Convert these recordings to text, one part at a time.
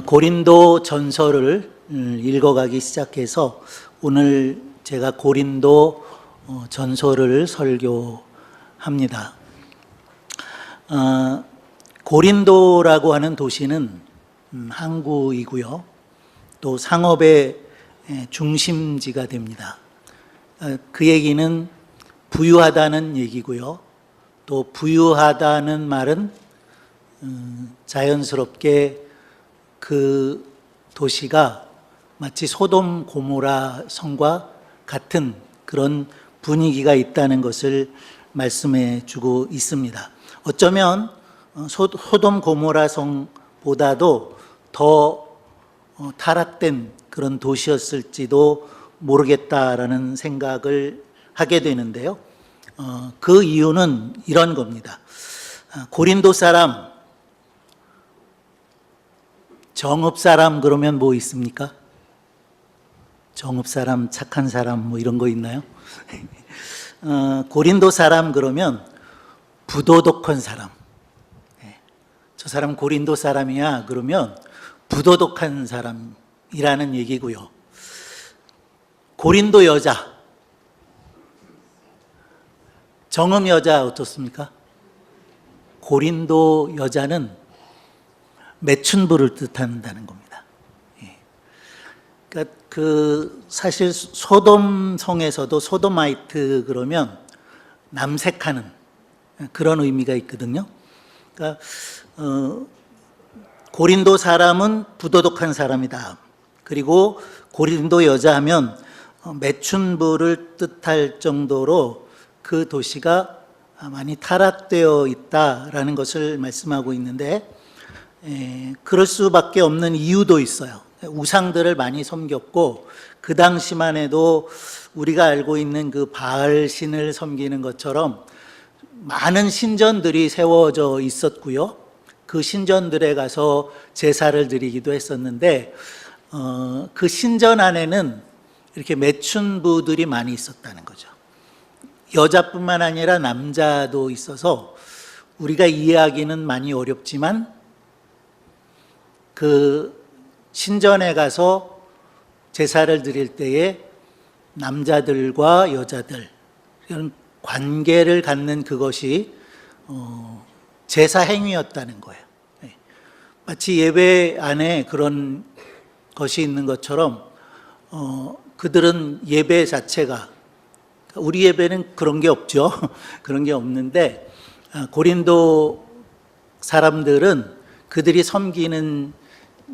고린도 전서를 읽어가기 시작해서 오늘 제가 고린도 전서를 설교합니다. 고린도라고 하는 도시는 항구이고요, 또 상업의 중심지가 됩니다. 그 얘기는 부유하다는 얘기고요, 또 부유하다는 말은 자연스럽게 그 도시가 마치 소돔 고모라 성과 같은 그런 분위기가 있다는 것을 말씀해 주고 있습니다. 어쩌면 소돔 고모라 성보다도 더 타락된 그런 도시였을지도 모르겠다라는 생각을 하게 되는데요. 그 이유는 이런 겁니다. 고린도 사람, 정읍 사람 그러면 뭐 있습니까? 정읍 사람, 착한 사람 뭐 이런 거 있나요? 고린도 사람 그러면 부도덕한 사람. 저 사람 고린도 사람이야 그러면 부도덕한 사람이라는 얘기고요. 고린도 여자, 정읍 여자 어떻습니까? 고린도 여자는 매춘부를 뜻한다는 겁니다. 그러니까 사실 소돔 성에서도 소도마이트 그러면 남색하는 그런 의미가 있거든요. 그러니까 고린도 사람은 부도덕한 사람이다. 그리고 고린도 여자 하면 매춘부를 뜻할 정도로 그 도시가 많이 타락되어 있다라는 것을 말씀하고 있는데, 그럴 수밖에 없는 이유도 있어요. 우상들을 많이 섬겼고, 그 당시만 해도 우리가 알고 있는 그 바알 신을 섬기는 것처럼 많은 신전들이 세워져 있었고요, 그 신전들에 가서 제사를 드리기도 했었는데, 그 신전 안에는 이렇게 매춘부들이 많이 있었다는 거죠. 여자뿐만 아니라 남자도 있어서 우리가 이해하기는 많이 어렵지만, 그 신전에 가서 제사를 드릴 때에 남자들과 여자들 이런 관계를 갖는 그것이 제사 행위였다는 거예요. 마치 예배 안에 그런 것이 있는 것처럼 그들은 예배 자체가, 우리 예배는 그런 게 없죠. 그런 게 없는데, 고린도 사람들은 그들이 섬기는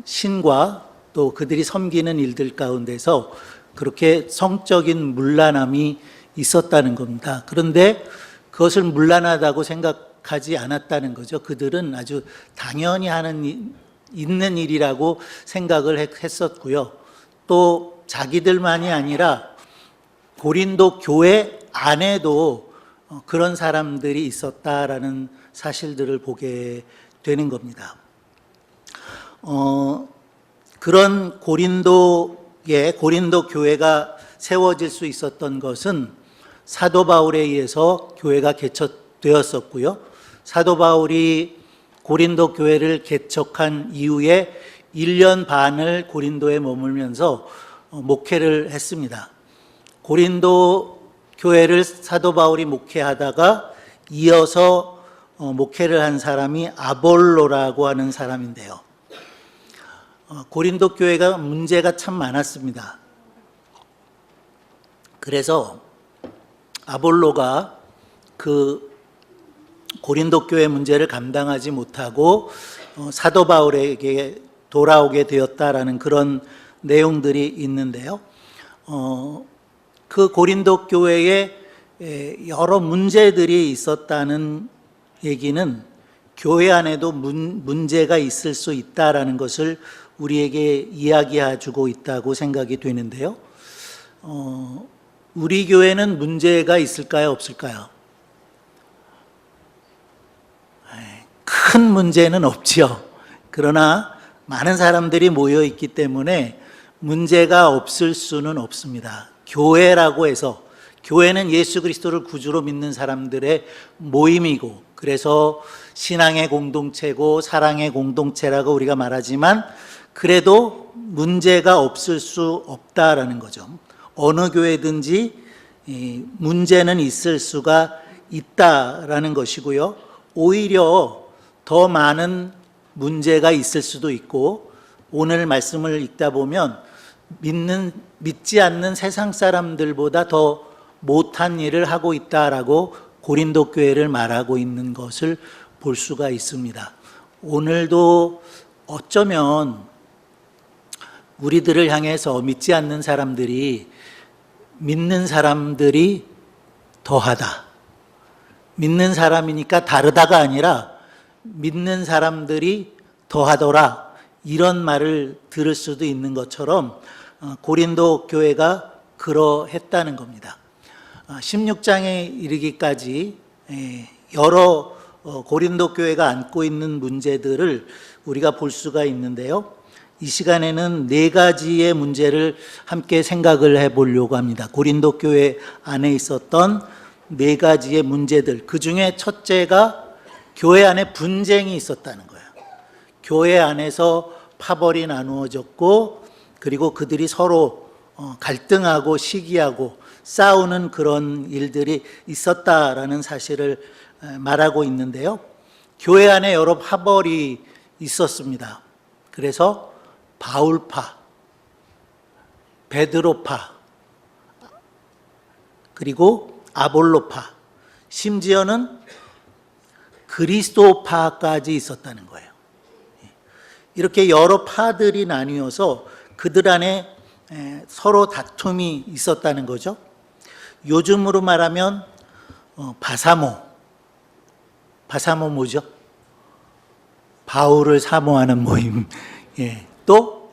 신과 또 그들이 섬기는 일들 가운데서 그렇게 성적인 문란함이 있었다는 겁니다. 그런데 그것을 문란하다고 생각하지 않았다는 거죠. 그들은 아주 당연히 있는 일이라고 생각을 했었고요. 또 자기들만이 아니라 고린도 교회 안에도 그런 사람들이 있었다라는 사실들을 보게 되는 겁니다. 그런 고린도 교회가 세워질 수 있었던 것은 사도 바울에 의해서 교회가 개척되었었고요. 사도 바울이 고린도 교회를 개척한 이후에 1년 반을 고린도에 머물면서 목회를 했습니다. 고린도 교회를 사도 바울이 목회하다가 이어서 목회를 한 사람이 아볼로라고 하는 사람인데요. 고린도 교회가 문제가 참 많았습니다. 그래서 아볼로가 그 고린도 교회 문제를 감당하지 못하고 사도 바울에게 돌아오게 되었다라는 그런 내용들이 있는데요. 그 고린도 교회에 여러 문제들이 있었다는 얘기는 교회 안에도 문제가 있을 수 있다라는 것을 우리에게 이야기해 주고 있다고 생각이 되는데요. 우리 교회는 문제가 있을까요, 없을까요? 큰 문제는 없지요. 그러나 많은 사람들이 모여 있기 때문에 문제가 없을 수는 없습니다. 교회라고 해서, 교회는 예수 그리스도를 구주로 믿는 사람들의 모임이고, 그래서 신앙의 공동체고 사랑의 공동체라고 우리가 말하지만 그래도 문제가 없을 수 없다라는 거죠. 어느 교회든지 문제는 있을 수가 있다라는 것이고요. 오히려 더 많은 문제가 있을 수도 있고, 오늘 말씀을 읽다 보면 믿지 않는 세상 사람들보다 더 못한 일을 하고 있다라고 고린도 교회를 말하고 있는 것을 볼 수가 있습니다. 오늘도 어쩌면 우리들을 향해서 믿지 않는 사람들이 믿는 사람들이 더하다, 믿는 사람이니까 다르다가 아니라 믿는 사람들이 더하더라, 이런 말을 들을 수도 있는 것처럼 고린도 교회가 그러했다는 겁니다. 16장에 이르기까지 여러 고린도 교회가 안고 있는 문제들을 우리가 볼 수가 있는데요. 이 시간에는 네 가지의 문제를 함께 생각을 해보려고 합니다. 고린도 교회 안에 있었던 네 가지의 문제들, 그 중에 첫째가 교회 안에 분쟁이 있었다는 거예요. 교회 안에서 파벌이 나누어졌고, 그리고 그들이 서로 갈등하고 시기하고 싸우는 그런 일들이 있었다라는 사실을 말하고 있는데요. 교회 안에 여러 파벌이 있었습니다. 그래서 바울파, 베드로파, 그리고 아볼로파, 심지어는 그리스도파까지 있었다는 거예요. 이렇게 여러 파들이 나뉘어서 그들 안에 서로 다툼이 있었다는 거죠. 요즘으로 말하면 바사모 뭐죠? 바울을 사모하는 모임. 또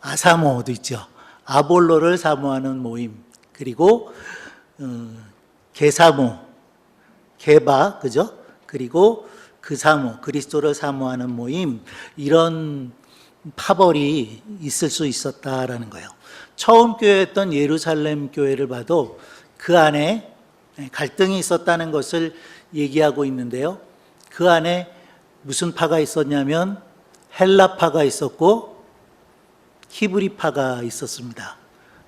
아사모도 있죠. 아볼로를 사모하는 모임. 그리고 게사모, 게바, 그죠? 그리고 그사모, 그리스도를 사모하는 모임, 이런 파벌이 있을 수 있었다라는 거예요. 처음 교회였던 예루살렘 교회를 봐도 그 안에 갈등이 있었다는 것을 얘기하고 있는데요. 그 안에 무슨 파가 있었냐면 헬라파가 있었고 히브리파가 있었습니다.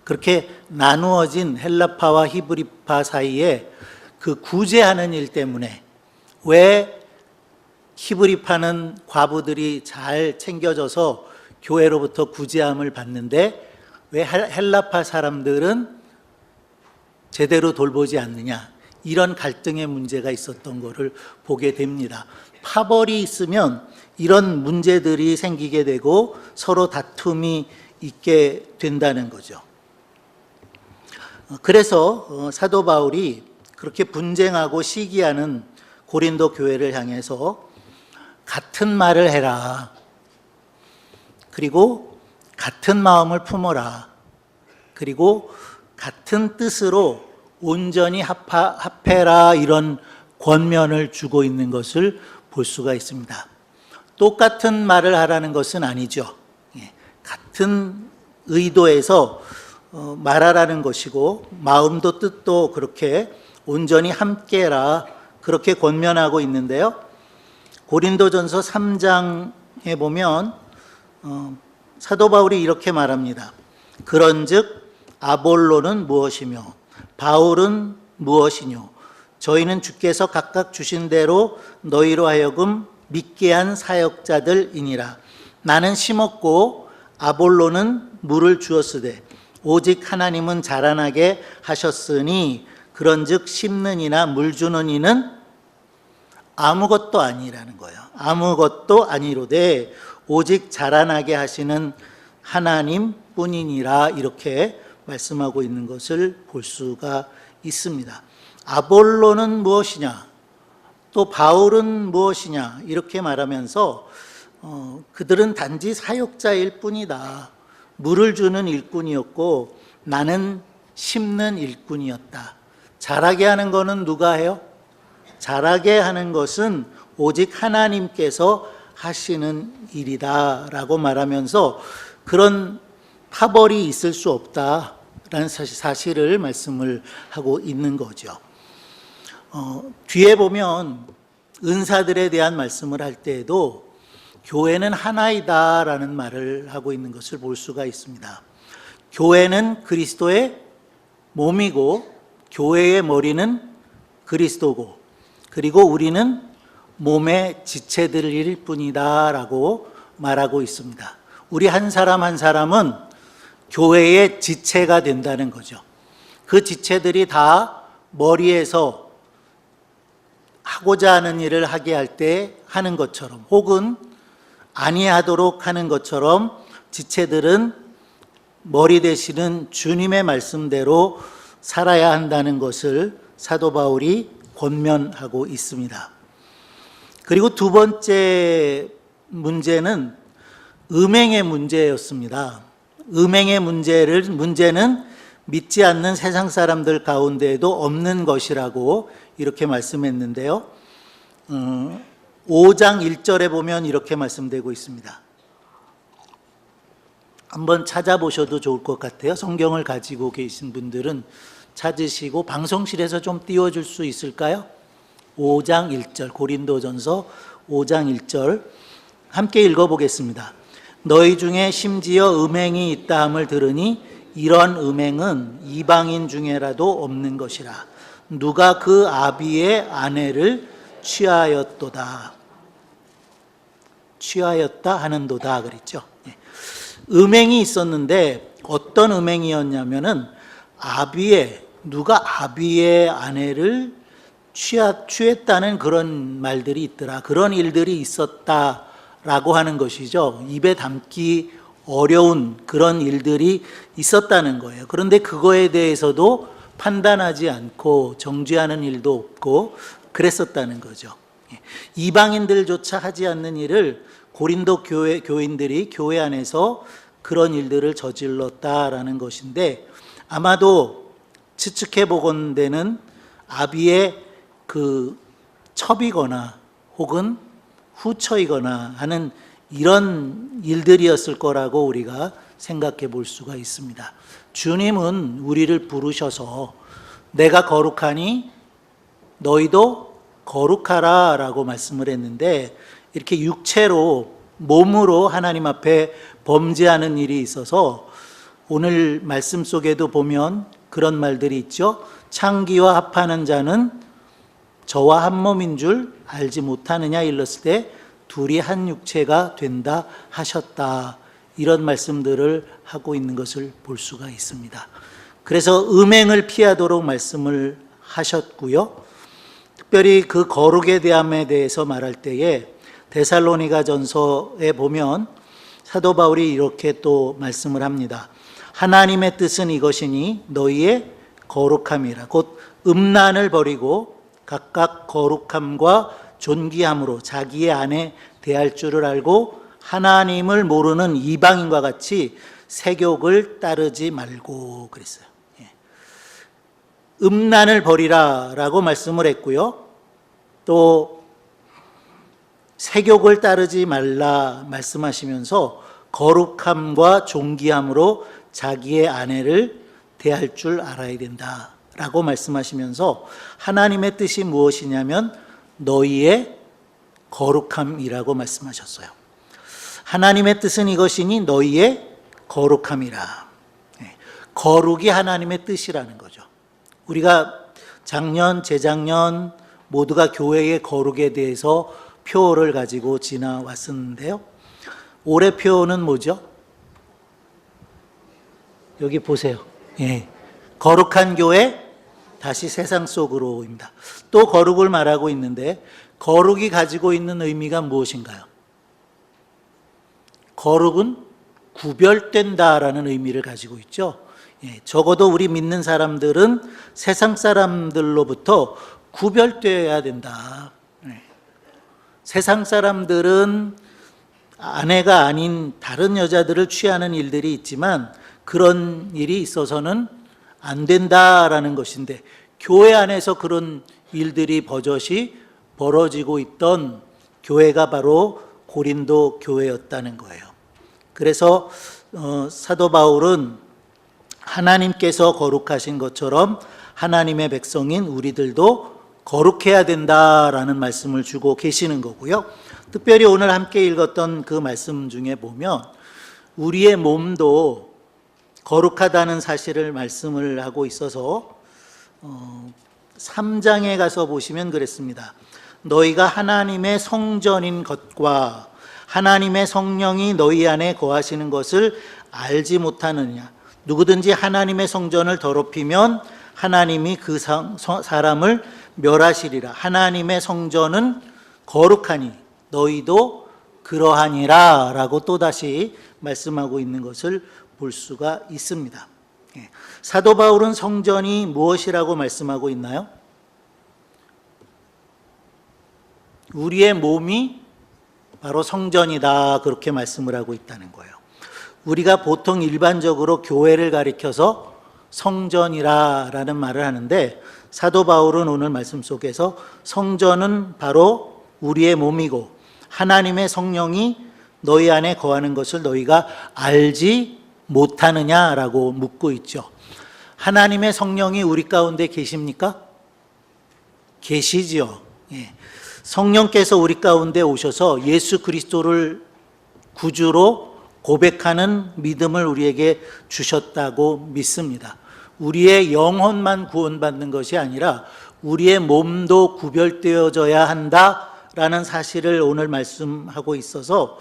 그렇게 나누어진 헬라파와 히브리파 사이에 그 구제하는 일 때문에, 왜 히브리파는 과부들이 잘 챙겨져서 교회로부터 구제함을 받는데 왜 헬라파 사람들은 제대로 돌보지 않느냐, 이런 갈등의 문제가 있었던 것을 보게 됩니다. 파벌이 있으면 이런 문제들이 생기게 되고 서로 다툼이 있게 된다는 거죠. 그래서 사도 바울이 그렇게 분쟁하고 시기하는 고린도 교회를 향해서 같은 말을 해라, 그리고 같은 마음을 품어라, 그리고 같은 뜻으로 온전히 합해라, 이런 권면을 주고 있는 것을 볼 수가 있습니다. 똑같은 말을 하라는 것은 아니죠. 같은 의도에서 말하라는 것이고, 마음도 뜻도 그렇게 온전히 함께라, 그렇게 권면하고 있는데요. 고린도전서 3장에 보면 사도 바울이 이렇게 말합니다. 그런즉 아볼로는 무엇이며 바울은 무엇이뇨? 저희는 주께서 각각 주신 대로 너희로 하여금 믿게 한 사역자들이니라. 나는 심었고 아볼로는 물을 주었으되 오직 하나님은 자라나게 하셨으니, 그런즉 심는 이나 물 주는 이는 아무것도 아니라는 거예요. 아무것도 아니로되 오직 자라나게 하시는 하나님 뿐이니라, 이렇게 말씀하고 있는 것을 볼 수가 있습니다. 아볼로는 무엇이냐, 또 바울은 무엇이냐, 이렇게 말하면서 그들은 단지 사역자일 뿐이다. 물을 주는 일꾼이었고 나는 심는 일꾼이었다. 자라게 하는 것은 누가 해요? 자라게 하는 것은 오직 하나님께서 하시는 일이다 라고 말하면서 그런 파벌이 있을 수 없다라는 사실을 말씀을 하고 있는 거죠. 뒤에 보면 은사들에 대한 말씀을 할 때에도 교회는 하나이다라는 말을 하고 있는 것을 볼 수가 있습니다. 교회는 그리스도의 몸이고 교회의 머리는 그리스도고 그리고 우리는 몸의 지체들일 뿐이다라고 말하고 있습니다. 우리 한 사람 한 사람은 교회의 지체가 된다는 거죠. 그 지체들이 다 머리에서 하고자 하는 일을 하게 할 때 하는 것처럼 혹은 아니하도록 하는 것처럼 지체들은 머리 되시는 주님의 말씀대로 살아야 한다는 것을 사도 바울이 권면하고 있습니다. 그리고 두 번째 문제는 음행의 문제였습니다. 음행의 문제는 믿지 않는 세상 사람들 가운데에도 없는 것이라고 이렇게 말씀했는데요. 5장 1절에 보면 이렇게 말씀되고 있습니다. 한번 찾아보셔도 좋을 것 같아요. 성경을 가지고 계신 분들은 찾으시고 방송실에서 좀 띄워줄 수 있을까요? 5장 1절 고린도전서 5장 1절 함께 읽어보겠습니다. 너희 중에 심지어 음행이 있다 함을 들으니 이런 음행은 이방인 중에라도 없는 것이라. 누가 그 아비의 아내를 취하였다 하는도다 그랬죠. 음행이 있었는데 어떤 음행이었냐면은 누가 아비의 아내를 취했다는 그런 말들이 있더라. 그런 일들이 있었다라고 하는 것이죠. 입에 담기 어려운 그런 일들이 있었다는 거예요. 그런데 그거에 대해서도 판단하지 않고 정죄하는 일도 없고 그랬었다는 거죠. 이방인들조차 하지 않는 일을 고린도 교인들이 교회 안에서 그런 일들을 저질렀다라는 것인데 아마도 추측해 보건대는 아비의 그 첩이거나 혹은 후처이거나 하는 이런 일들이었을 거라고 우리가 생각해 볼 수가 있습니다. 주님은 우리를 부르셔서 내가 거룩하니 너희도 거룩하라 라고 말씀을 했는데 이렇게 육체로 몸으로 하나님 앞에 범죄하는 일이 있어서 오늘 말씀 속에도 보면 그런 말들이 있죠. 창기와 합하는 자는 저와 한 몸인 줄 알지 못하느냐 일렀을 때 둘이 한 육체가 된다 하셨다. 이런 말씀들을 하고 있는 것을 볼 수가 있습니다. 그래서 음행을 피하도록 말씀을 하셨고요. 특별히 그 거룩에 대해서 말할 때에 데살로니가 전서에 보면 사도 바울이 이렇게 또 말씀을 합니다. 하나님의 뜻은 이것이니 너희의 거룩함이라. 곧 음란을 버리고 각각 거룩함과 존귀함으로 자기의 아내 대할 줄을 알고 하나님을 모르는 이방인과 같이 세욕을 따르지 말고 그랬어요. 음란을 버리라 라고 말씀을 했고요. 또 세욕을 따르지 말라 말씀하시면서 거룩함과 존귀함으로 자기의 아내를 대할 줄 알아야 된다 라고 말씀하시면서 하나님의 뜻이 무엇이냐면 너희의 거룩함이라고 말씀하셨어요. 하나님의 뜻은 이것이니 너희의 거룩함이라. 거룩이 하나님의 뜻이라는 거죠. 우리가 작년, 재작년 모두가 교회의 거룩에 대해서 표어를 가지고 지나왔었는데요. 올해 표어는 뭐죠? 여기 보세요. 거룩한 교회 다시 세상 속으로입니다. 또 거룩을 말하고 있는데 거룩이 가지고 있는 의미가 무엇인가요? 거룩은 구별된다라는 의미를 가지고 있죠. 적어도 우리 믿는 사람들은 세상 사람들로부터 구별되어야 된다. 세상 사람들은 아내가 아닌 다른 여자들을 취하는 일들이 있지만 그런 일이 있어서는 안 된다라는 것인데 교회 안에서 그런 일들이 버젓이 벌어지고 있던 교회가 바로 고린도 교회였다는 거예요. 그래서 사도 바울은 하나님께서 거룩하신 것처럼 하나님의 백성인 우리들도 거룩해야 된다라는 말씀을 주고 계시는 거고요. 특별히 오늘 함께 읽었던 그 말씀 중에 보면 우리의 몸도 거룩하다는 사실을 말씀을 하고 있어서 3장에 가서 보시면 그랬습니다. 너희가 하나님의 성전인 것과 하나님의 성령이 너희 안에 거하시는 것을 알지 못하느냐. 누구든지 하나님의 성전을 더럽히면 하나님이 그 사람을 멸하시리라. 하나님의 성전은 거룩하니 너희도 그러하니라 라고 또다시 말씀하고 있는 것을 볼 수가 있습니다. 사도 바울은 성전이 무엇이라고 말씀하고 있나요? 우리의 몸이 바로 성전이다, 그렇게 말씀을 하고 있다는 거예요. 우리가 보통 일반적으로 교회를 가리켜서 성전이라는 말을 하는데 사도 바울은 오늘 말씀 속에서 성전은 바로 우리의 몸이고 하나님의 성령이 너희 안에 거하는 것을 너희가 알지 못하느냐라고 묻고 있죠. 하나님의 성령이 우리 가운데 계십니까? 계시지요. 성령께서 우리 가운데 오셔서 예수 그리스도를 구주로 고백하는 믿음을 우리에게 주셨다고 믿습니다. 우리의 영혼만 구원받는 것이 아니라 우리의 몸도 구별되어져야 한다라는 사실을 오늘 말씀하고 있어서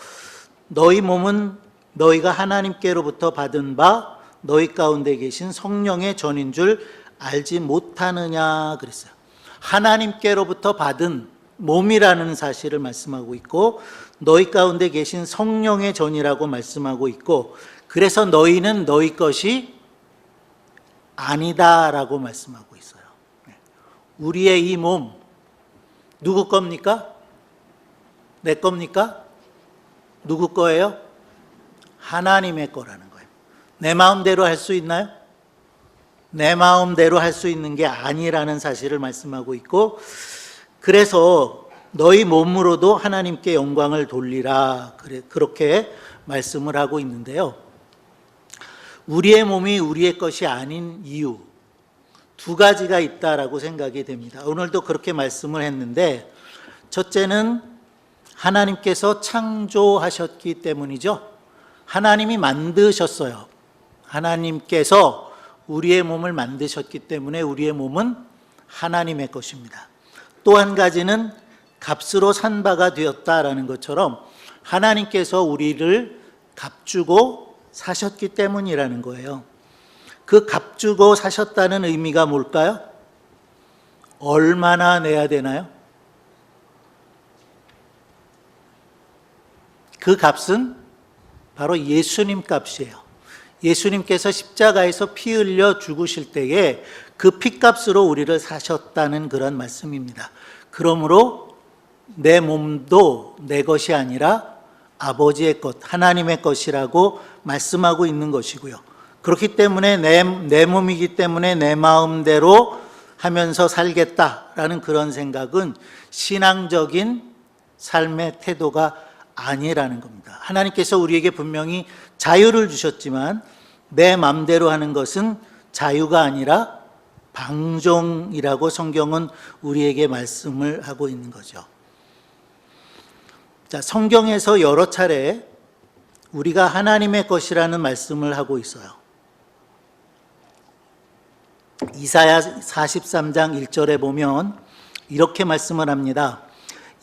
너희 몸은 너희가 하나님께로부터 받은 바 너희 가운데 계신 성령의 전인 줄 알지 못하느냐 그랬어요. 하나님께로부터 받은 몸이라는 사실을 말씀하고 있고 너희 가운데 계신 성령의 전이라고 말씀하고 있고 그래서 너희는 너희 것이 아니다라고 말씀하고 있어요. 우리의 이 몸 누구 겁니까? 내 겁니까? 누구 거예요? 하나님의 거라는 거예요. 내 마음대로 할 수 있나요? 내 마음대로 할 수 있는 게 아니라는 사실을 말씀하고 있고 그래서 너희 몸으로도 하나님께 영광을 돌리라 그렇게 말씀을 하고 있는데요. 우리의 몸이 우리의 것이 아닌 이유 두 가지가 있다라고 생각이 됩니다. 오늘도 그렇게 말씀을 했는데 첫째는 하나님께서 창조하셨기 때문이죠. 하나님이 만드셨어요. 하나님께서 우리의 몸을 만드셨기 때문에 우리의 몸은 하나님의 것입니다. 또 한 가지는 값으로 산 바가 되었다라는 것처럼 하나님께서 우리를 값주고 사셨기 때문이라는 거예요. 그 값주고 사셨다는 의미가 뭘까요? 얼마나 내야 되나요? 그 값은 바로 예수님 값이에요. 예수님께서 십자가에서 피 흘려 죽으실 때에 그 피값으로 우리를 사셨다는 그런 말씀입니다. 그러므로 내 몸도 내 것이 아니라 아버지의 것, 하나님의 것이라고 말씀하고 있는 것이고요. 그렇기 때문에 내 몸이기 때문에 내 마음대로 하면서 살겠다라는 그런 생각은 신앙적인 삶의 태도가 아니라는 겁니다. 하나님께서 우리에게 분명히 자유를 주셨지만 내 마음대로 하는 것은 자유가 아니라 방종이라고 성경은 우리에게 말씀을 하고 있는 거죠. 자, 성경에서 여러 차례 우리가 하나님의 것이라는 말씀을 하고 있어요. 이사야 43장 1절에 보면 이렇게 말씀을 합니다.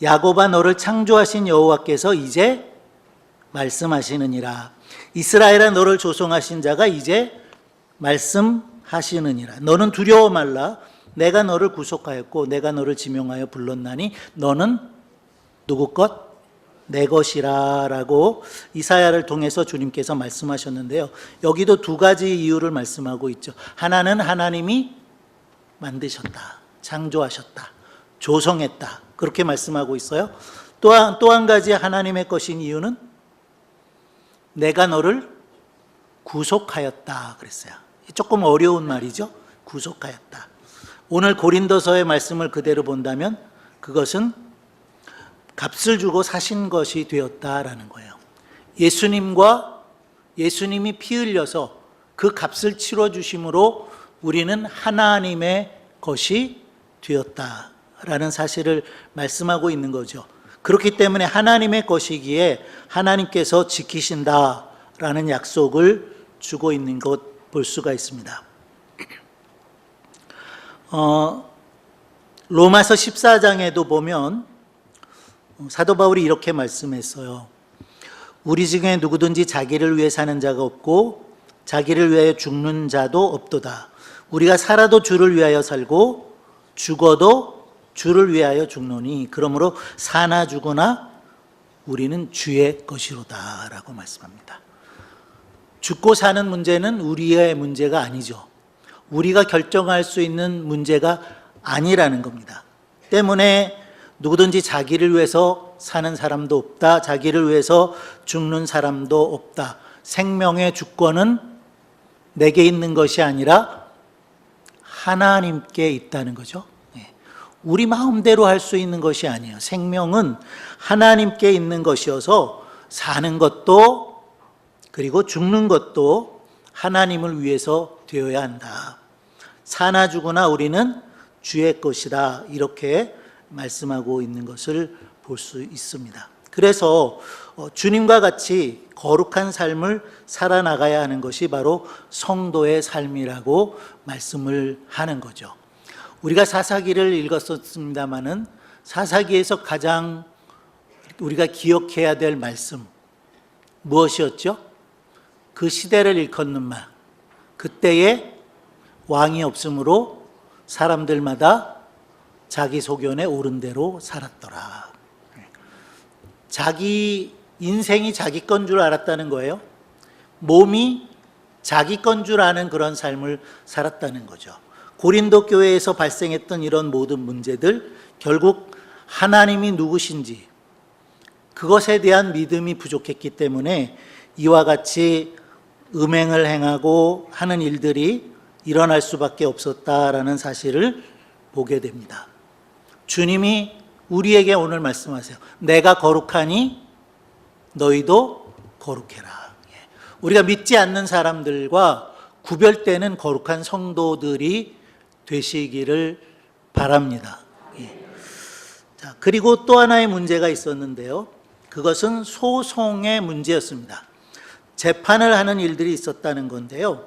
야곱아 너를 창조하신 여호와께서 이제 말씀하시느니라. 이스라엘아 너를 조성하신 자가 이제 말씀하시느니라. 너는 두려워 말라. 내가 너를 구속하였고 내가 너를 지명하여 불렀나니 너는 누구 것? 내 것이라 라고 이사야를 통해서 주님께서 말씀하셨는데요. 여기도 두 가지 이유를 말씀하고 있죠. 하나는 하나님이 만드셨다, 창조하셨다, 조성했다 그렇게 말씀하고 있어요. 또 한 가지 하나님의 것인 이유는 내가 너를 구속하였다 그랬어요. 조금 어려운 말이죠. 구속하였다. 오늘 고린도서의 말씀을 그대로 본다면 그것은 값을 주고 사신 것이 되었다라는 거예요. 예수님이 피 흘려서 그 값을 치러 주심으로 우리는 하나님의 것이 되었다. 라는 사실을 말씀하고 있는 거죠. 그렇기 때문에 하나님의 것이기에 하나님께서 지키신다라는 약속을 주고 있는 것 볼 수가 있습니다. 로마서 14장에도 보면 사도 바울이 이렇게 말씀했어요. 우리 중에 누구든지 자기를 위해 사는 자가 없고 자기를 위하여 죽는 자도 없도다. 우리가 살아도 주를 위하여 살고 죽어도 주를 위하여 죽노니 그러므로 사나 죽으나 우리는 주의 것이로다 라고 말씀합니다. 죽고 사는 문제는 우리의 문제가 아니죠. 우리가 결정할 수 있는 문제가 아니라는 겁니다. 때문에 누구든지 자기를 위해서 사는 사람도 없다. 자기를 위해서 죽는 사람도 없다. 생명의 주권은 내게 있는 것이 아니라 하나님께 있다는 거죠. 우리 마음대로 할 수 있는 것이 아니에요. 생명은 하나님께 있는 것이어서 사는 것도 그리고 죽는 것도 하나님을 위해서 되어야 한다. 사나 죽으나 우리는 주의 것이다. 이렇게 말씀하고 있는 것을 볼 수 있습니다. 그래서 주님과 같이 거룩한 삶을 살아나가야 하는 것이 바로 성도의 삶이라고 말씀을 하는 거죠. 우리가 사사기를 읽었었습니다마는 사사기에서 가장 우리가 기억해야 될 말씀 무엇이었죠? 그 시대를 일컫는 말. 그때에 왕이 없으므로 사람들마다 자기 소견에 옳은 대로 살았더라. 자기 인생이 자기 건 줄 알았다는 거예요. 몸이 자기 건 줄 아는 그런 삶을 살았다는 거죠. 고린도 교회에서 발생했던 이런 모든 문제들, 결국 하나님이 누구신지 그것에 대한 믿음이 부족했기 때문에 이와 같이 음행을 행하고 하는 일들이 일어날 수밖에 없었다라는 사실을 보게 됩니다. 주님이 우리에게 오늘 말씀하세요. 내가 거룩하니 너희도 거룩해라. 우리가 믿지 않는 사람들과 구별되는 거룩한 성도들이 되시기를 바랍니다. 자, 그리고 또 하나의 문제가 있었는데요. 그것은 소송의 문제였습니다. 재판을 하는 일들이 있었다는 건데요.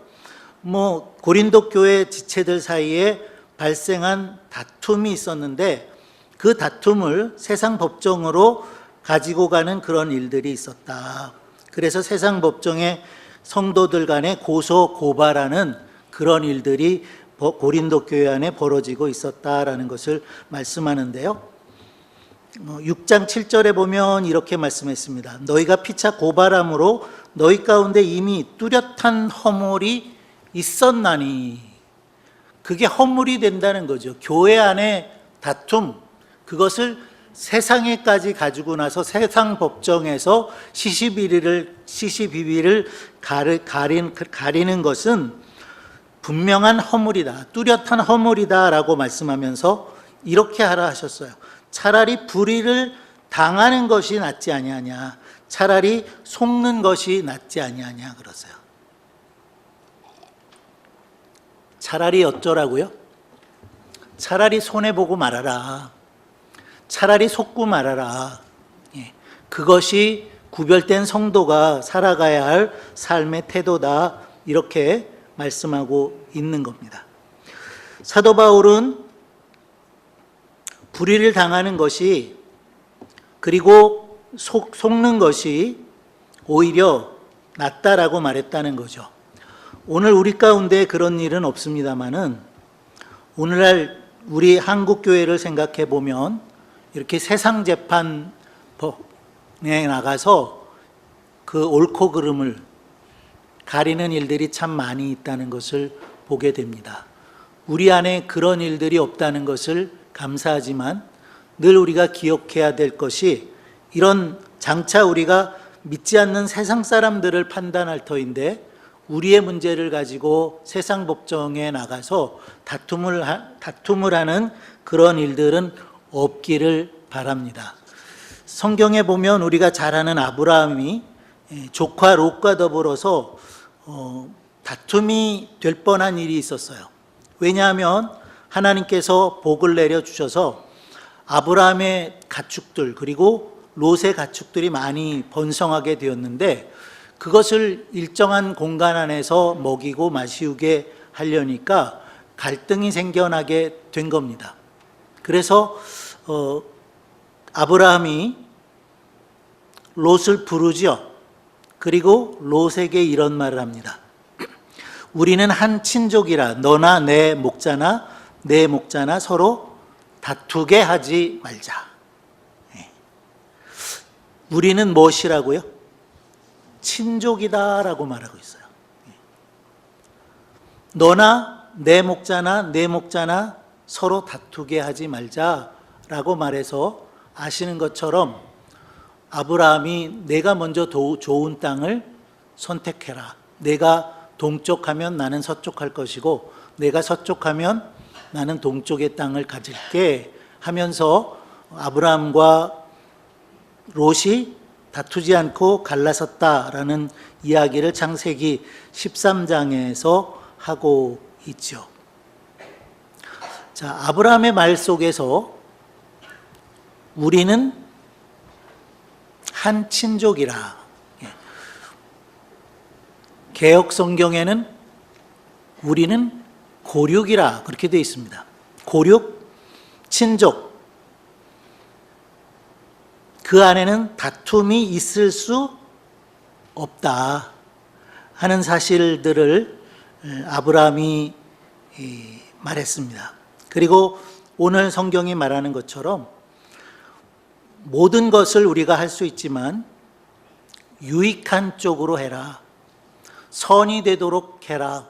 고린도 교회 지체들 사이에 발생한 다툼이 있었는데 그 다툼을 세상 법정으로 가지고 가는 그런 일들이 있었다. 그래서 세상 법정에 성도들 간에 고소 고발하는 그런 일들이 고린도 교회 안에 벌어지고 있었다라는 것을 말씀하는데요. 6장 7절에 보면 이렇게 말씀했습니다. 너희가 피차 고발함으로 너희 가운데 이미 뚜렷한 허물이 있었나니. 그게 허물이 된다는 거죠. 교회 안에 다툼, 그것을 세상에까지 가지고 나서 세상 법정에서 시시비비를 가리는 것은 분명한 허물이다, 뚜렷한 허물이다 라고 말씀하면서 이렇게 하라 하셨어요. 차라리 불의를 당하는 것이 낫지 아니하냐, 차라리 속는 것이 낫지 아니하냐 그러세요. 차라리 어쩌라고요? 차라리 손해보고 말아라. 차라리 속고 말아라. 그것이 구별된 성도가 살아가야 할 삶의 태도다. 이렇게 말씀하고 있는 겁니다. 사도 바울은 불의를 당하는 것이 그리고 속는 것이 오히려 낫다라고 말했다는 거죠. 오늘 우리 가운데 그런 일은 없습니다마는 오늘날 우리 한국 교회를 생각해 보면 이렇게 세상 재판에 나가서 그 옳고 그름을 가리는 일들이 참 많이 있다는 것을 보게 됩니다. 우리 안에 그런 일들이 없다는 것을 감사하지만 늘 우리가 기억해야 될 것이 이런 장차 우리가 믿지 않는 세상 사람들을 판단할 터인데 우리의 문제를 가지고 세상 법정에 나가서 다툼을 하는 그런 일들은 없기를 바랍니다. 성경에 보면 우리가 잘 아는 아브라함이 조카 롯과 더불어서 다툼이 될 뻔한 일이 있었어요. 왜냐하면 하나님께서 복을 내려주셔서 아브라함의 가축들 그리고 롯의 가축들이 많이 번성하게 되었는데 그것을 일정한 공간 안에서 먹이고 마시우게 하려니까 갈등이 생겨나게 된 겁니다. 그래서 아브라함이 롯을 부르죠. 그리고 롯에게 이런 말을 합니다. 우리는 한 친족이라 너나 내 목자나 내 목자나 서로 다투게 하지 말자. 우리는 무엇이라고요? 친족이다라고 말하고 있어요. 너나 내 목자나 내 목자나 서로 다투게 하지 말자라고 말해서 아시는 것처럼 아브라함이 내가 먼저 좋은 땅을 선택해라. 내가 동쪽하면 나는 서쪽할 것이고 내가 서쪽하면 나는 동쪽의 땅을 가질게 하면서 아브라함과 롯이 다투지 않고 갈라섰다라는 이야기를 창세기 13장에서 하고 있죠. 자, 아브라함의 말 속에서 우리는 한 친족이라. 개역 성경에는 우리는 고륙이라 그렇게 되어 있습니다. 고륙, 친족. 그 안에는 다툼이 있을 수 없다 하는 사실들을 아브라함이 말했습니다. 그리고 오늘 성경이 말하는 것처럼 모든 것을 우리가 할 수 있지만 유익한 쪽으로 해라. 선이 되도록 해라.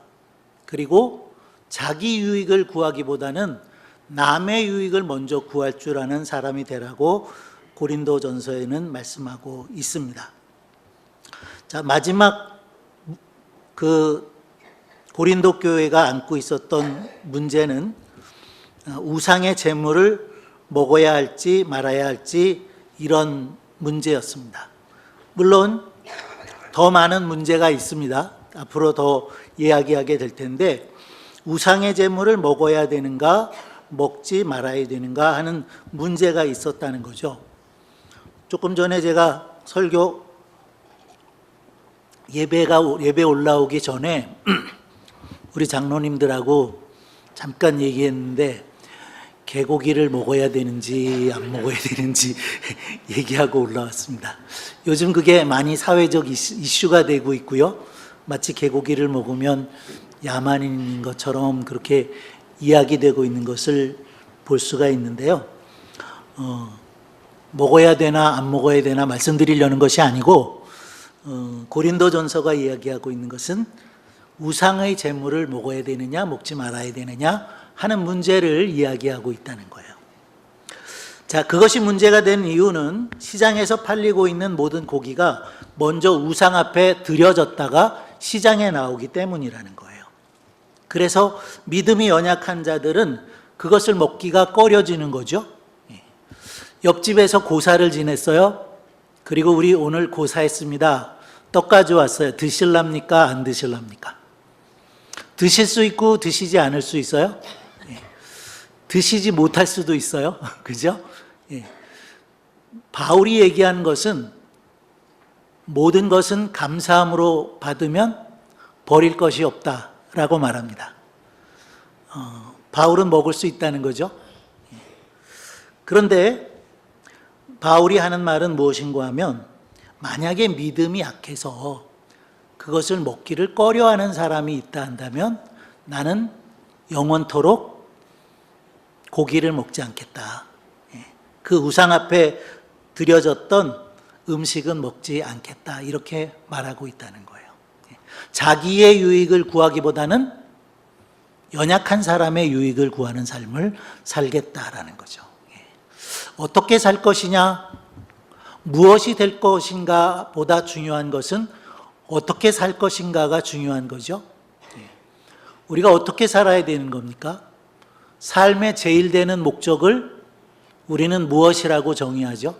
그리고 자기 유익을 구하기보다는 남의 유익을 먼저 구할 줄 아는 사람이 되라고 고린도전서에는 말씀하고 있습니다. 자, 마지막 그 고린도 교회가 안고 있었던 문제는 우상의 제물을 먹어야 할지 말아야 할지 이런 문제였습니다. 물론 더 많은 문제가 있습니다. 앞으로 더 이야기하게 될 텐데 우상의 제물을 먹어야 되는가 먹지 말아야 되는가 하는 문제가 있었다는 거죠. 조금 전에 제가 설교 예배 올라오기 전에 우리 장로님들하고 잠깐 얘기했는데 개고기를 먹어야 되는지 안 먹어야 되는지 얘기하고 올라왔습니다. 요즘 그게 많이 사회적 이슈가 되고 있고요. 마치 개고기를 먹으면 야만인인 것처럼 그렇게 이야기되고 있는 것을 볼 수가 있는데요. 먹어야 되나 안 먹어야 되나 말씀드리려는 것이 아니고 고린도전서가 이야기하고 있는 것은 우상의 제물을 먹어야 되느냐 먹지 말아야 되느냐 하는 문제를 이야기하고 있다는 거예요. 자, 그것이 문제가 된 이유는 시장에서 팔리고 있는 모든 고기가 먼저 우상 앞에 들여졌다가 시장에 나오기 때문이라는 거예요. 그래서 믿음이 연약한 자들은 그것을 먹기가 꺼려지는 거죠. 옆집에서 고사를 지냈어요. 그리고 우리 오늘 고사했습니다. 떡 가져왔어요. 드실랍니까? 안 드실랍니까? 드실 수 있고 드시지 않을 수 있어요. 드시지 못할 수도 있어요. 그죠? 바울이 얘기한 것은 모든 것은 감사함으로 받으면 버릴 것이 없다라고 말합니다. 바울은 먹을 수 있다는 거죠. 그런데 바울이 하는 말은 무엇인가 하면 만약에 믿음이 약해서 그것을 먹기를 꺼려하는 사람이 있다 한다면 나는 영원토록 고기를 먹지 않겠다. 그 우상 앞에 드려졌던 음식은 먹지 않겠다. 이렇게 말하고 있다는 거예요. 자기의 유익을 구하기보다는 연약한 사람의 유익을 구하는 삶을 살겠다라는 거죠. 어떻게 살 것이냐, 무엇이 될 것인가 보다 중요한 것은 어떻게 살 것인가가 중요한 거죠. 우리가 어떻게 살아야 되는 겁니까? 삶의 제일 되는 목적을 우리는 무엇이라고 정의하죠?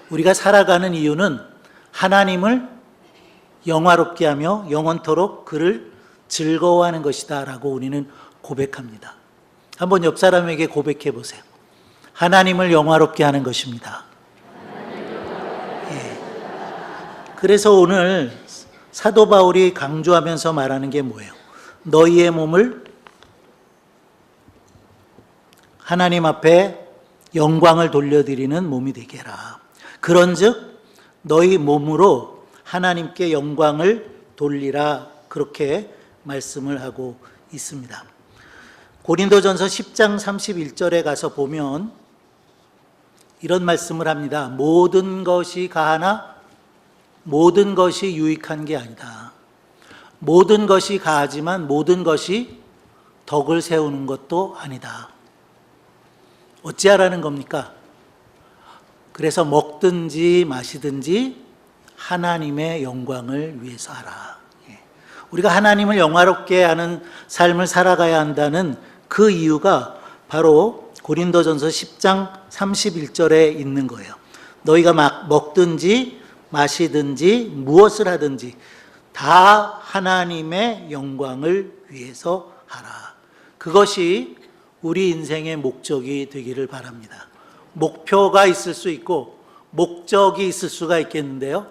우리가 살아가는 이유는 하나님을 영화롭게 하며 영원토록 그를 즐거워하는 것이다 라고 우리는 고백합니다. 한번 옆 사람에게 고백해 보세요. 하나님을 영화롭게 하는 것입니다. 예. 그래서 오늘 사도 바울이 강조하면서 말하는 게 뭐예요? 너희의 몸을 하나님 앞에 영광을 돌려드리는 몸이 되게 해라. 그런즉 너희 몸으로 하나님께 영광을 돌리라. 그렇게 말씀을 하고 있습니다. 고린도전서 10장 31절에 가서 보면 이런 말씀을 합니다. 모든 것이 가하나 모든 것이 유익한 게 아니다. 모든 것이 가하지만 모든 것이 덕을 세우는 것도 아니다. 어찌하라는 겁니까? 그래서 먹든지 마시든지 하나님의 영광을 위해서 하라. 우리가 하나님을 영화롭게 하는 삶을 살아가야 한다는 그 이유가 바로 고린도전서 10장 31절에 있는 거예요. 너희가 막 먹든지 마시든지 무엇을 하든지 다 하나님의 영광을 위해서 하라. 그것이 우리 인생의 목적이 되기를 바랍니다. 목표가 있을 수 있고 목적이 있을 수가 있겠는데요.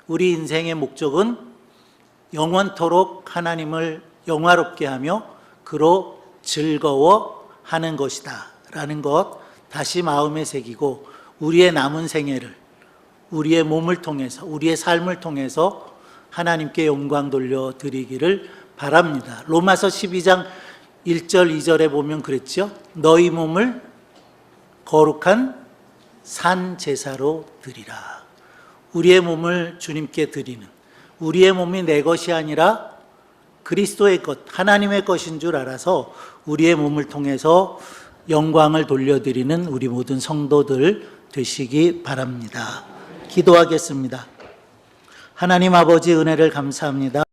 우리 인생의 목적은 영원토록 하나님을 영화롭게 하며 그로 즐거워하는 것이다 라는 것 다시 마음에 새기고 우리의 남은 생애를 우리의 몸을 통해서 우리의 삶을 통해서 하나님께 영광 돌려드리기를 바랍니다. 로마서 12장 1절 2절에 보면 그랬죠. 너희 몸을 거룩한 산 제사로 드리라. 우리의 몸을 주님께 드리는, 우리의 몸이 내 것이 아니라 그리스도의 것, 하나님의 것인 줄 알아서 우리의 몸을 통해서 영광을 돌려드리는 우리 모든 성도들 되시기 바랍니다. 기도하겠습니다. 하나님 아버지 은혜를 감사합니다.